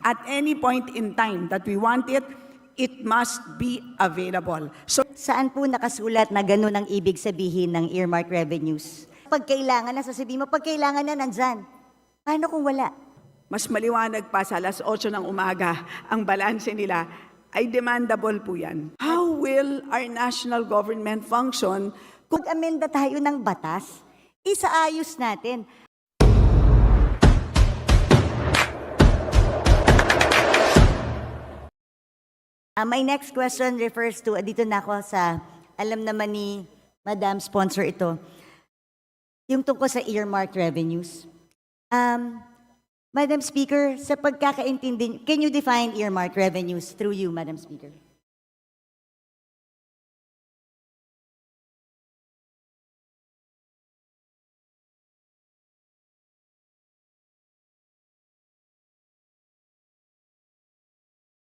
At any point in time that we want it, it must be available. So, Saan po nakasulat na ganun ang ibig sabihin ng earmark revenues? Pag kailangan na, sasabihin mo, pag kailangan na, nandyan. Paano kung wala? mas maliwanag pa sa alas 8 ng umaga, ang balanse nila ay demandable po yan. How will our national government function Kung amenda tayo ng batas, isaayos natin. My next question refers to, dito na ako sa, alam naman ni Madam Sponsor ito, yung tungkol sa earmarked revenues. Madam Speaker, sa pagkakaintindi, can you define earmarked revenues through you, Madam Speaker?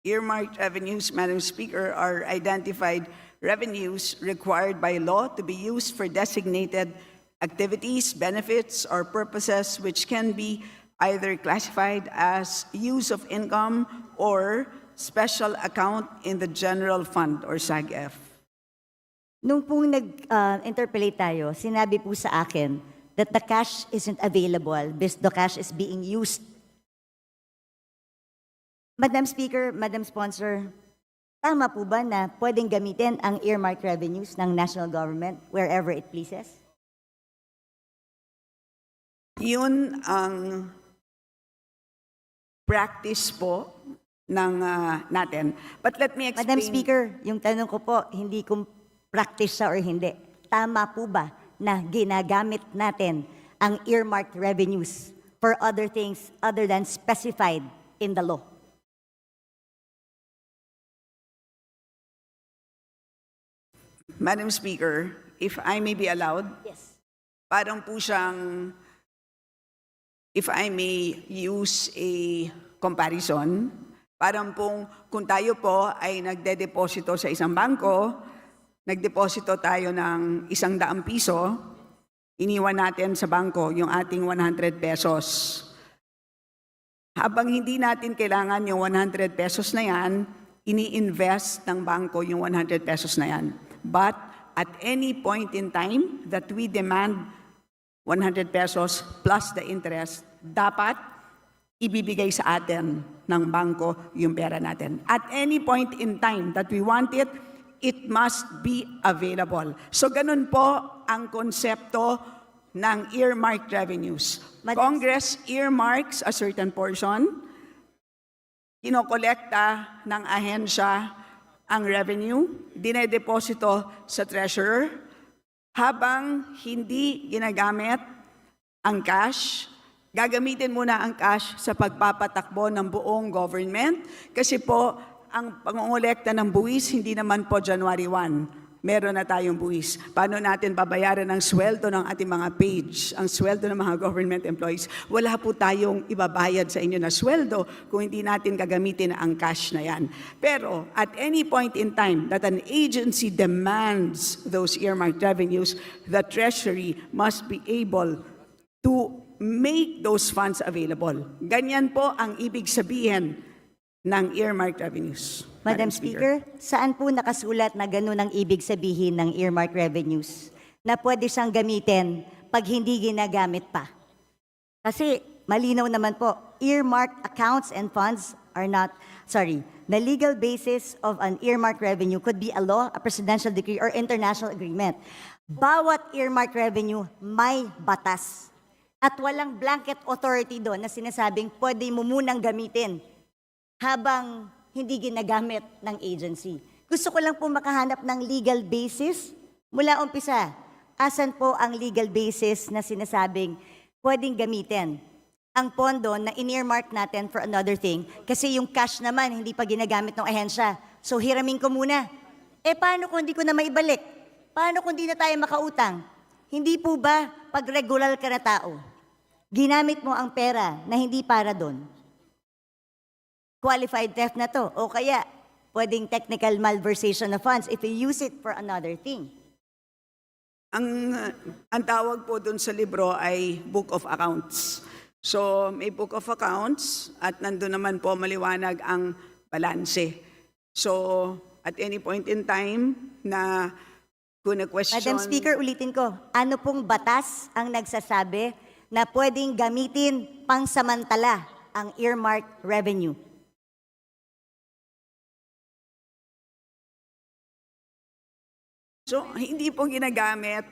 earmarked revenues, Madam Speaker, are identified revenues required by law to be used for designated activities, benefits, or purposes which can be either classified as use of income or special account in the general fund or SAGF. Nung pong nag-interpolate tayo, sinabi po sa akin that the cash isn't available because the cash is being used. Madam Speaker, Madam Sponsor, tama po ba na pwedeng gamitin ang earmarked revenues ng national government wherever it pleases? Yun ang practice po ng natin. But let me explain. Madam Speaker, yung tanong ko po, hindi kung practice siya or hindi. Tama po ba na ginagamit natin ang earmarked revenues for other things other than specified in the law? Madam Speaker, if I may be allowed, Yes. parang po siyang, if I may use a comparison, parang pong kung tayo po ay nagde-deposito sa isang bangko, nagdeposito tayo ng 100 piso, iniwan natin sa bangko yung ating 100 pesos. Habang hindi natin kailangan yung 100 pesos na yan, ini-invest ng bangko yung 100 pesos na yan. But at any point in time that we demand 100 pesos plus the interest, dapat ibibigay sa atin ng bangko yung pera natin. At any point in time that we want it, it must be available. So ganun po ang konsepto ng earmarked revenues. Congress earmarks a certain portion, kinokolekta ng ahensya ang revenue, dinedeposito sa treasurer, habang hindi ginagamit ang cash, gagamitin muna ang cash sa pagpapatakbo ng buong government kasi po ang pangongolekta ng buwis hindi naman po January 1. Meron na tayong buwis. Paano natin babayaran ang sweldo ng ating mga page, ang sweldo ng mga government employees? Wala po tayong ibabayad sa inyo na sweldo kung hindi natin gagamitin ang cash na yan. Pero at any point in time that an agency demands those earmarked revenues, the Treasury must be able to make those funds available. Ganyan po ang ibig sabihin ng earmarked revenues. Madam Speaker, saan po nakasulat na ganun ang ibig sabihin ng earmarked revenues na pwede siyang gamitin pag hindi ginagamit pa? Kasi malinaw naman po, earmarked accounts and funds are not, the legal basis of an earmarked revenue could be a law, a presidential decree, or international agreement. Bawat earmarked revenue may batas. At walang blanket authority doon na sinasabing pwede mo munang gamitin habang hindi ginagamit ng agency. Gusto ko lang po makahanap ng legal basis. Mula umpisa, asan po ang legal basis na sinasabing pwedeng gamitin ang pondo na in-earmark natin for another thing kasi yung cash naman hindi pa ginagamit ng ahensya. So hiramin ko muna. Paano kung hindi ko na maibalik? Paano kung hindi na tayo makautang? Hindi po ba pag regular ka na tao, ginamit mo ang pera na hindi para doon? Qualified theft na to. O kaya, pwedeng technical malversation of funds if you use it for another thing. Ang tawag po dun sa libro ay Book of Accounts. So may book of accounts at nandun naman po maliwanag ang balanse. So at any point in time na kung na-question... Madam Speaker, ulitin ko, ano pong batas ang nagsasabi na pwedeng gamitin pangsamantala ang earmark revenue? So hindi po ginagamit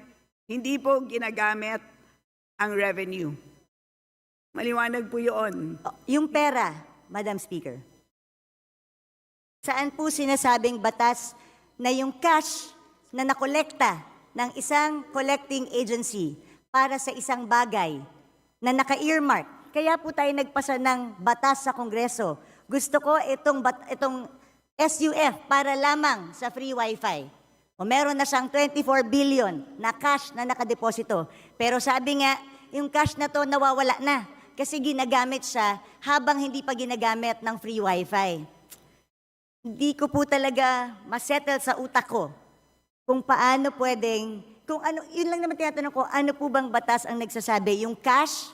ang revenue. Maliwanag po yun. Yung pera, Madam Speaker. Saan po sinasabing batas na yung cash na nakolekta ng isang collecting agency para sa isang bagay na naka-earmark? Kaya po tayo nagpasa ng batas sa Kongreso. Gusto ko itong SUF para lamang sa free wifi. O meron na siyang 24 billion na cash na nakadeposito. Pero sabi nga, yung cash na to nawawala na kasi ginagamit siya habang hindi pa ginagamit ng free wifi. Hindi ko po talaga masettle sa utak ko kung paano pwedeng, kung ano, yun lang naman tinatanong ko, ano po bang batas ang nagsasabi? Yung cash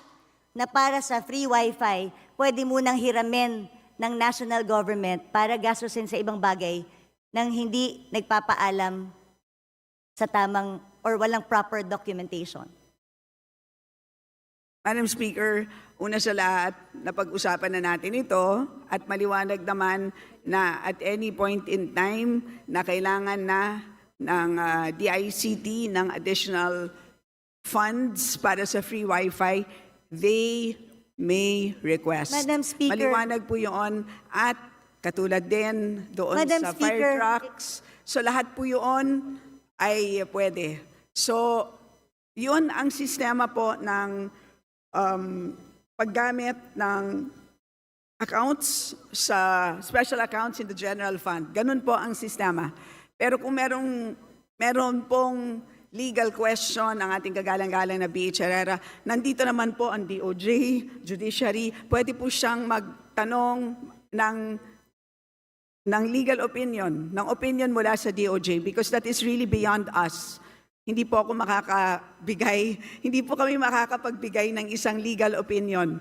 na para sa free wifi, pwede munang hiramin ng national government para gastusin sa ibang bagay nang hindi nagpapaalam sa tamang or walang proper documentation. Madam Speaker, una sa lahat, napag-usapan na natin ito at maliwanag naman na at any point in time na kailangan na ng DICT ng additional funds para sa free wifi, they may request. Madam Speaker. Maliwanag po yun at katulad din doon Madam sa Speaker. fire trucks. So lahat po yun ay pwede. So yun ang sistema po ng paggamit ng accounts sa special accounts in the general fund. Ganun po ang sistema. Pero kung meron pong legal question ang ating kagalang-galang na BH Herrera, nandito naman po ang DOJ, Judiciary, pwede po siyang magtanong ng legal opinion, ng opinion mula sa DOJ because that is really beyond us. Hindi po ako hindi po kami makakapagbigay ng isang legal opinion.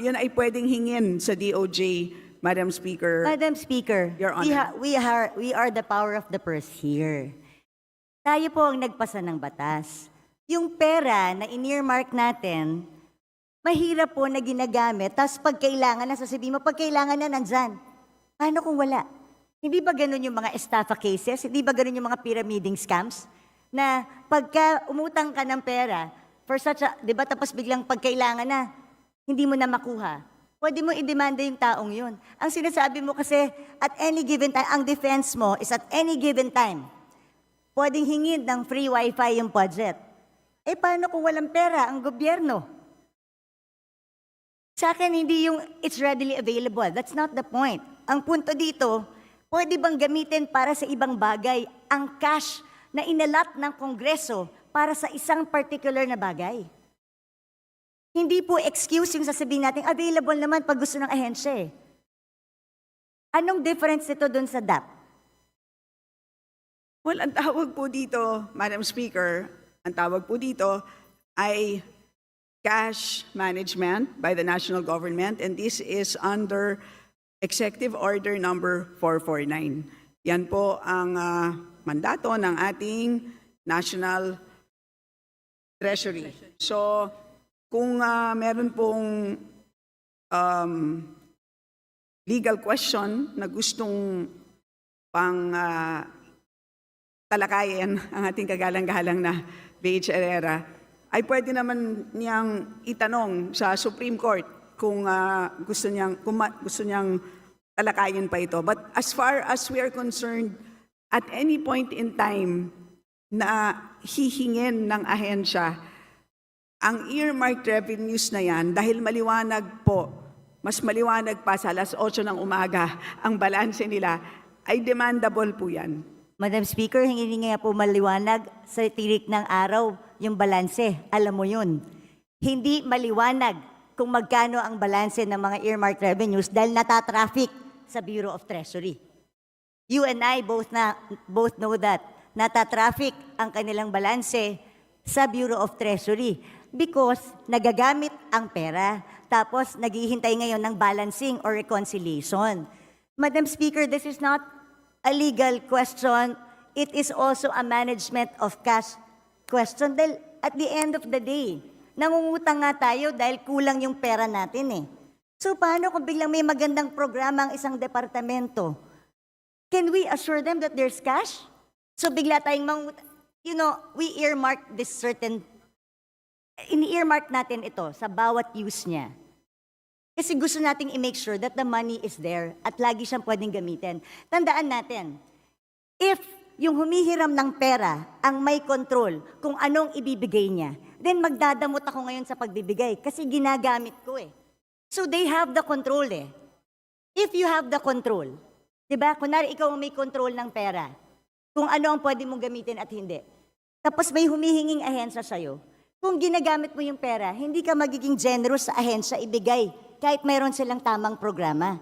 Yun ay pwedeng hingin sa DOJ, Madam Speaker. Madam Speaker, Your Honor. we are the power of the purse here. Tayo po ang nagpasa ng batas. Yung pera na in-earmark natin, mahirap po na ginagamit, tapos pag kailangan na, sasabihin mo, pag kailangan na, nandyan. Paano kung wala? Hindi ba ganun yung mga estafa cases? Hindi ba ganun yung mga pyramiding scams? Na pagka umutang ka ng pera, for such a, di ba, tapos biglang pagkailangan na, hindi mo na makuha. Pwede mo i-demanda yung taong yun. Ang sinasabi mo kasi, at any given time, ang defense mo is at any given time, pwedeng hingin ng free wifi yung budget. Eh, paano kung walang pera ang gobyerno? Sa akin, hindi yung it's readily available. That's not the point. Ang punto dito, pwede bang gamitin para sa ibang bagay ang cash na inalat ng Kongreso para sa isang particular na bagay? Hindi po excuse yung sasabihin natin, available naman pag gusto ng ahensya eh. Anong difference nito dun sa DAP? Well, ang tawag po dito, Madam Speaker, ang tawag po dito ay cash management by the national government, and this is under Executive Order number 449. Yan po ang mandato ng ating National Treasury. So, kung meron pong legal question na gustong pang talakayin ang ating kagalang-galang na BH Herrera, ay pwede naman niyang itanong sa Supreme Court kung gusto niyang talakayin pa ito. But as far as we are concerned, at any point in time na hihingin ng ahensya, ang earmarked revenues na yan, dahil maliwanag po, mas maliwanag pa sa alas 8 ng umaga, ang balanse nila, ay demandable po yan. Madam Speaker, hingi nga po maliwanag sa tirik ng araw yung balanse. Alam mo yun. Hindi maliwanag kung magkano ang balanse ng mga earmarked revenues dahil natatraffic sa Bureau of Treasury. You and I both know that. Natatraffic ang kanilang balanse sa Bureau of Treasury. Because nagagamit ang pera. Tapos naghihintay ngayon ng balancing or reconciliation. Madam Speaker, this is not a legal question. It is also a management of cash question. Dahil at the end of the day, nangungutang nga tayo dahil kulang yung pera natin eh. So paano kung biglang may magandang programa ang isang departamento? Can we assure them that there's cash? So bigla tayong we earmark this certain, ini-earmark natin ito sa bawat use niya. Kasi gusto nating i-make sure that the money is there at lagi siyang pwedeng gamitin. Tandaan natin, if yung humihiram ng pera ang may control kung anong ibibigay niya, then magdadamot ako ngayon sa pagbibigay kasi ginagamit ko eh. So they have the control eh. If you have the control, di ba? Kunwari ikaw ang may control ng pera, kung ano ang pwede mong gamitin at hindi. Tapos may humihinging ahensya sa'yo. Kung ginagamit mo yung pera, hindi ka magiging generous sa ahensya ibigay kahit mayroon silang tamang programa.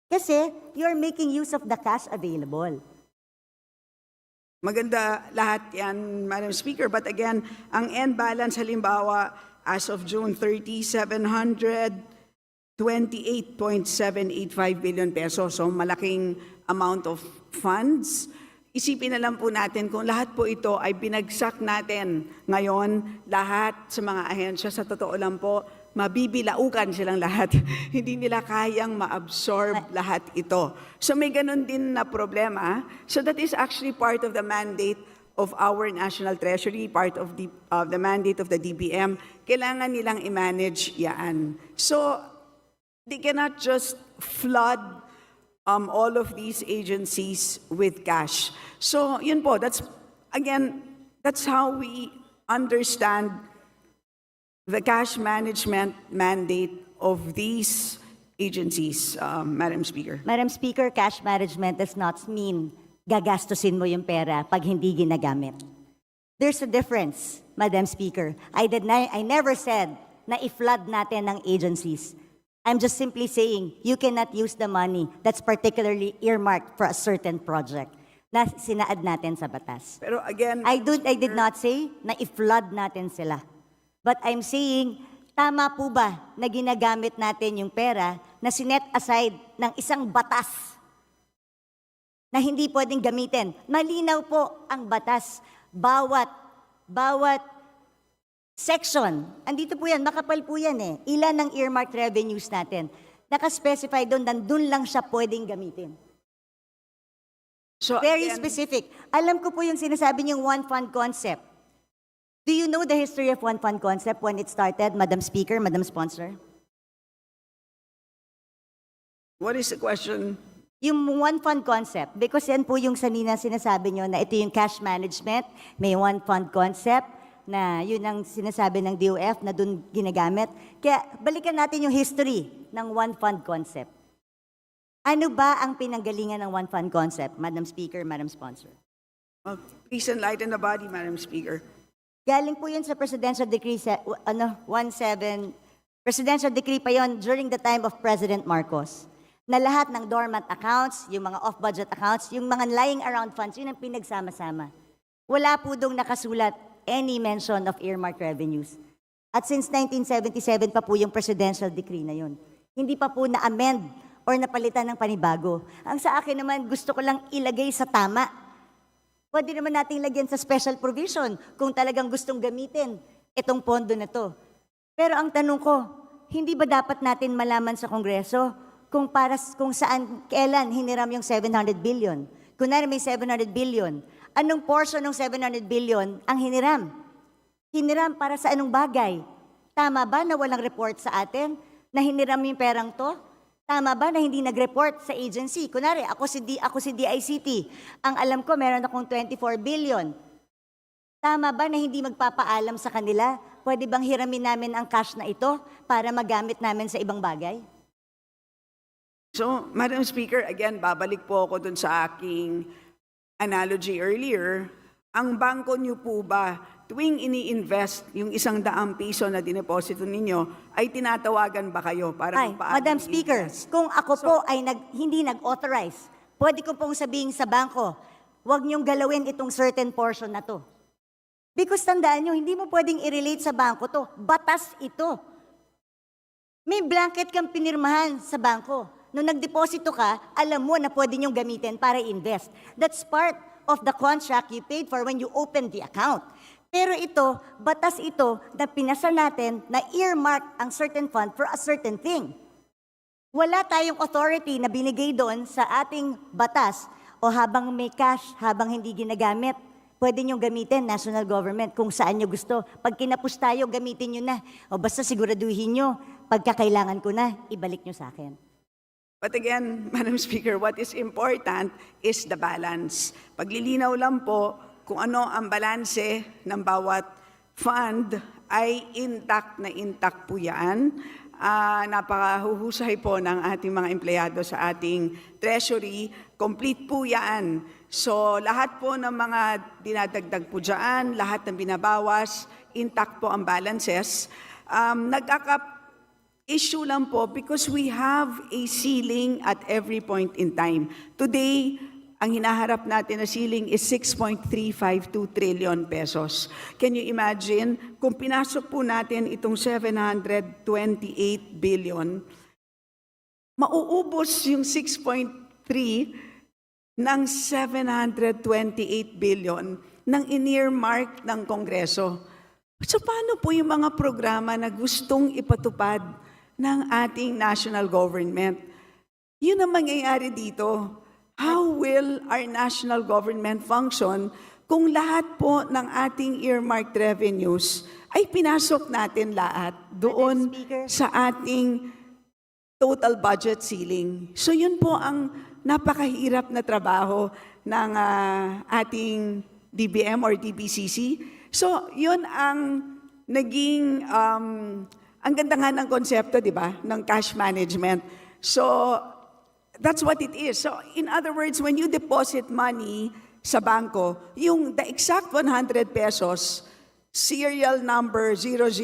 Kasi you're making use of the cash available. Maganda lahat yan, Madam Speaker. But again, ang end balance halimbawa as of June 30, 728.785 billion pesos. So malaking amount of funds. Isipin na lang po natin kung lahat po ito ay binagsak natin ngayon, lahat sa mga ahensya, sa totoo lang po, mabibilaukan silang lahat. Hindi nila kayang ma-absorb lahat ito. So may ganun din na problema. So that is actually part of the mandate of our National Treasury, part of the mandate of the DBM. Kailangan nilang i-manage yan. So they cannot just flood all of these agencies with cash. So yun po, that's how we understand the cash management mandate of these agencies, Madam Speaker. Madam Speaker, cash management does not mean gagastusin mo yung pera pag hindi ginagamit. There's a difference, Madam Speaker. I never said na i-flood natin ng agencies. I'm just simply saying you cannot use the money that's particularly earmarked for a certain project na sinaad natin sa batas. Pero again, I did not say na i-flood natin sila. But I'm saying, tama po ba na ginagamit natin yung pera na sinet aside ng isang batas na hindi pwedeng gamitin? Malinaw po ang batas. Bawat section, andito po yan, makapal po yan eh. Ilan ng earmarked revenues natin. Nakaspecify doon, nandun lang siya pwedeng gamitin. so Very again, specific. Alam ko po yung sinasabi niyong one fund concept. Do you know the history of one fund concept when it started, Madam Speaker, Madam Sponsor? what is the question? Yung one fund concept, because yan po yung sanina sinasabi niyo na ito yung cash management, may one fund concept, na yun ang sinasabi ng DOF na dun ginagamit. Kaya balikan natin yung history ng one fund concept. Ano ba ang pinanggalingan ng one fund concept, Madam Speaker, Madam Sponsor? Please enlighten the body, Madam Speaker. Galing po yun sa Presidential Decree 17, Presidential Decree pa yon during the time of President Marcos, na lahat ng dormant accounts, yung mga off-budget accounts, yung mga lying around funds, yun ang pinagsama-sama. Wala po dong nakasulat any mention of earmarked revenues. At since 1977 pa po yung Presidential Decree na yun. Hindi pa po na-amend or napalitan ng panibago. Ang sa akin naman, gusto ko lang ilagay sa tama. Pwede naman nating lagyan sa special provision kung talagang gustong gamitin itong pondo na to. Pero ang tanong ko, hindi ba dapat natin malaman sa Kongreso kung saan, kailan hiniram yung 700 billion? Kunwari may 700 billion, anong portion ng 700 billion ang hiniram? Hiniram para sa anong bagay? Tama ba na walang report sa atin na hiniram yung perang to? Tama ba na hindi nag-report sa agency? Kunwari, ako si DICT. Ang alam ko, meron akong 24 billion. Tama ba na hindi magpapaalam sa kanila? Pwede bang hiramin namin ang cash na ito para magamit namin sa ibang bagay? So, Madam Speaker, again, babalik po ako dun sa aking analogy earlier. Ang bangko niyo po ba, tuwing ini-invest yung 100 piso na dineposito ninyo, ay tinatawagan ba kayo para Ay, magpaano Madam Speaker, i-invest? kung ako po ay hindi nag-authorize, pwede ko pong sabihin sa bangko, huwag niyong galawin itong certain portion na to. Because tandaan nyo, hindi mo pwedeng i-relate sa bangko to. Batas ito. May blanket kang pinirmahan sa bangko. Nung nagdeposito ka, alam mo na pwede nyong gamitin para invest. That's part of the contract you paid for when you opened the account. Pero ito, batas ito na pinasa natin na earmark ang certain fund for a certain thing. Wala tayong authority na binigay doon sa ating batas o habang may cash, habang hindi ginagamit, pwede nyo gamitin, national government, kung saan nyo gusto. Pag kinapos tayo, gamitin nyo na. O basta siguraduhin nyo, pagkakailangan ko na, ibalik nyo sa akin. But again, Madam Speaker, what is important is the balance. Paglilinaw lang po kung ano ang balanse ng bawat fund ay intact na intact po yan. Napakahuhusay po ng ating mga empleyado sa ating treasury. Complete po yan. So lahat po ng mga dinadagdag po dyan, lahat ng binabawas, intact po ang balances. Issue lang po because we have a ceiling at every point in time. Today, ang hinaharap natin na ceiling is 6.352 trillion pesos. Can you imagine kung pinasok po natin itong 728 billion, mauubos yung 6.3 ng 728 billion ng in-earmark ng Kongreso. So paano po yung mga programa na gustong ipatupad ng ating national government? Yun ang mangyayari dito. How will our national government function kung lahat po ng ating earmarked revenues ay pinasok natin lahat doon Speaker. sa ating total budget ceiling? So yun po ang napakahirap na trabaho ng ating DBM or DBCC. So yun ang naging ang ganda nga ng konsepto, di ba, ng cash management. So, that's what it is. So, in other words, when you deposit money sa bangko, yung the exact 100 pesos, serial number 0001,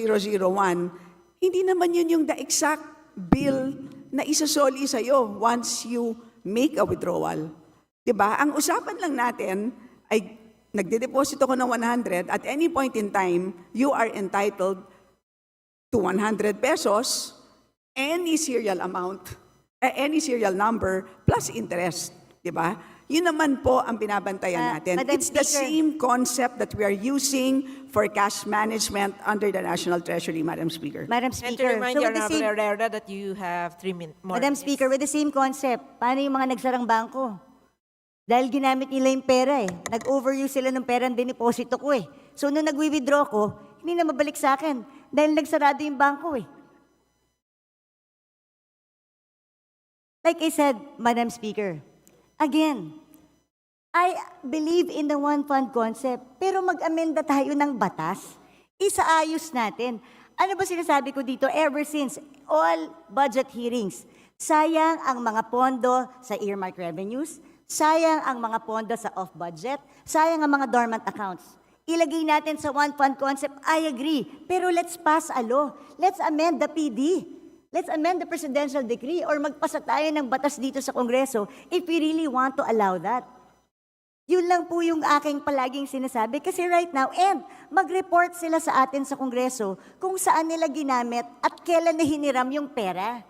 hindi naman yun yung the exact bill na isasoli sa'yo once you make a withdrawal. Di ba? Ang usapan lang natin ay nagde-deposit ako ng 100, at any point in time, you are entitled to 100 pesos, any serial amount, any serial number, plus interest. Diba? Yun naman po ang binabantayan natin. Madam It's the Speaker. same concept that we are using for cash management under the National Treasury, Madam Speaker. Madam And to Speaker, remind so you, with the Honorable same, Herrera, that you have 3 more Madam minutes. Speaker, with the same concept, paano yung mga nagsarang bangko? Dahil ginamit nila yung pera eh. Nag-overuse sila ng pera ang diniposito ko eh. So nung nag-withdraw ko, hindi na mabalik sa akin. Dahil nagsarado yung bangko eh. Like I said, Madam Speaker, again, I believe in the one fund concept, pero mag-amenda tayo ng batas. Isaayos natin. Ano ba sinasabi ko dito ever since all budget hearings? Sayang ang mga pondo sa earmark revenues, sayang ang mga pondo sa off-budget, sayang ang mga dormant accounts. Ilagay natin sa one fund concept, I agree. Pero let's pass a law. Let's amend the PD. Let's amend the presidential decree or magpasa tayo ng batas dito sa Kongreso if we really want to allow that. Yun lang po yung aking palaging sinasabi kasi right now, and mag-report sila sa atin sa Kongreso kung saan nila ginamit at kailan na hiniram yung pera.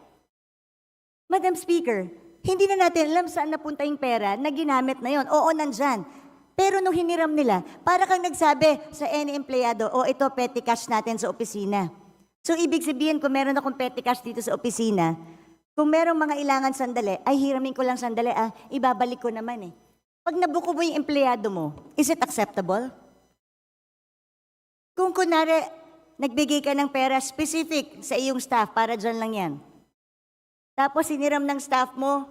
Madam Speaker, hindi na natin alam saan napunta yung pera na ginamit na yon. Oo, nandyan. Pero nung hiniram nila, para kang nagsabi sa any empleyado, ito petty cash natin sa opisina. So, ibig sabihin, kung meron akong petty cash dito sa opisina, kung merong mga ilangan sandali, ay hiramin ko lang sandali, ibabalik ko naman eh. Pag nabuko mo yung empleyado mo, is it acceptable? Kung kunwari, nagbigay ka ng pera specific sa iyong staff, para dyan lang yan. Tapos, hiniram ng staff mo,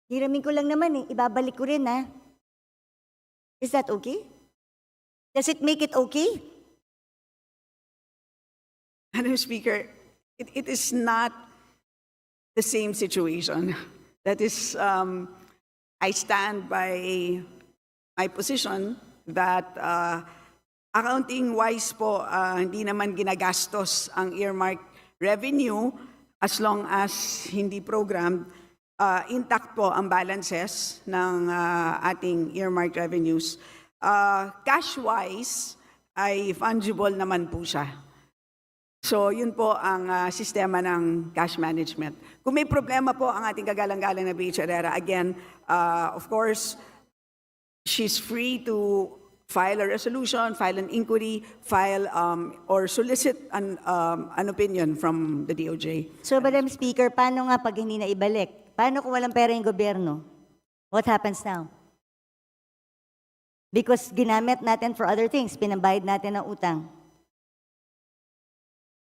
hiramin ko lang naman ibabalik ko rin Is that okay? Does it make it okay? Madam Speaker, it is not the same situation. That is, I stand by my position that accounting-wise po, hindi naman ginagastos ang earmark revenue as long as hindi programmed. Intact po ang balances ng ating earmark revenues. Cash-wise, ay fungible naman po siya. So, yun po ang sistema ng cash management. Kung may problema po ang ating kagalang-galang na BH Herrera, again, of course, she's free to file a resolution, file an inquiry, file or solicit an opinion from the DOJ. So, Madam Speaker, paano nga pag hindi na ibalik? Paano kung walang pera yung gobyerno? What happens now? Because ginamit natin for other things, pinambayad natin ng utang.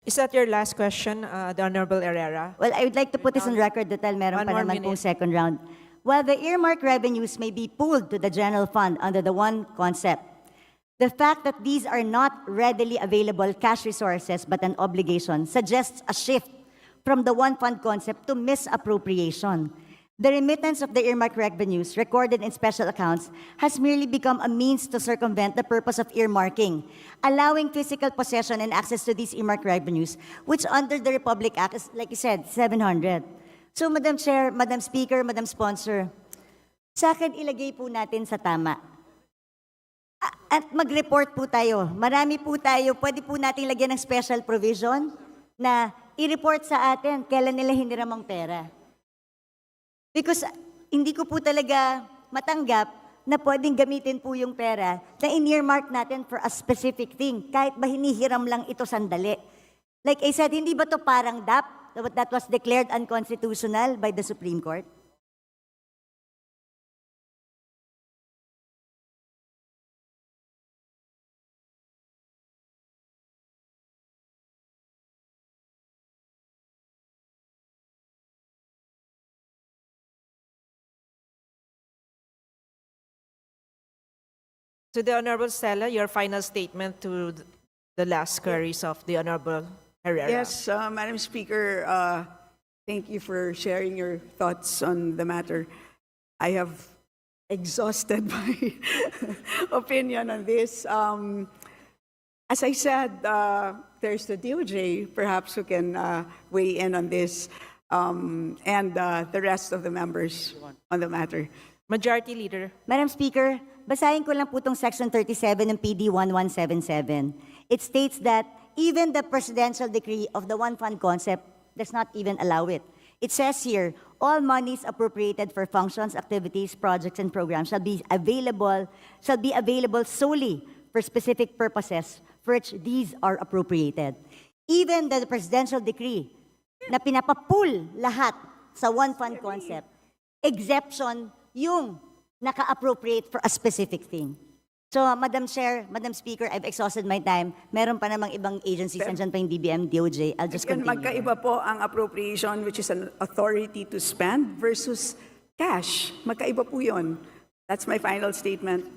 Is that your last question, the Honorable Herrera? Well, I would like to put this on record dahil meron One pa more naman pong minute. second round. While the earmark revenues may be pooled to the general fund under the one concept, the fact that these are not readily available cash resources but an obligation suggests a shift from the one fund concept to misappropriation. The remittance of the earmark revenues recorded in special accounts has merely become a means to circumvent the purpose of earmarking, allowing physical possession and access to these earmark revenues, which under the Republic Act is, like you said, 700. So, Madam Chair, Madam Speaker, Madam Sponsor, sa akin ilagay po natin sa tama. At mag-report po tayo. Marami po tayo. Pwede po natin lagyan ng special provision na i-report sa atin kailan nila hiniram ang pera. Because hindi ko po talaga matanggap na pwedeng gamitin po yung pera na in-earmark natin for a specific thing, kahit ba hinihiram lang ito sandali. Like I said, hindi ba to parang DAP that was declared unconstitutional by the Supreme Court? To the Honorable Stella, your final statement to the last queries of the Honorable Herrera. Yes, Madam Speaker, thank you for sharing your thoughts on the matter. I have exhausted my opinion on this. As I said, there's the DOJ, perhaps, who can weigh in on this, and the rest of the members on the matter. Majority Leader. Madam Speaker, basahin ko lang po itong Section 37 ng PD 1177. It states that even the presidential decree of the one fund concept does not even allow it. It says here, all monies appropriated for functions, activities, projects, and programs shall be available solely for specific purposes for which these are appropriated. Even the presidential decree na pinapapool lahat sa one fund concept, exception yung naka-appropriate for a specific thing. So, Madam Chair, Madam Speaker, I've exhausted my time. Meron pa namang ibang agencies, nandiyan pa yung DBM, DOJ. I'll just Again, continue. magkaiba po ang appropriation, which is an authority to spend, versus cash. Magkaiba po yun. That's my final statement.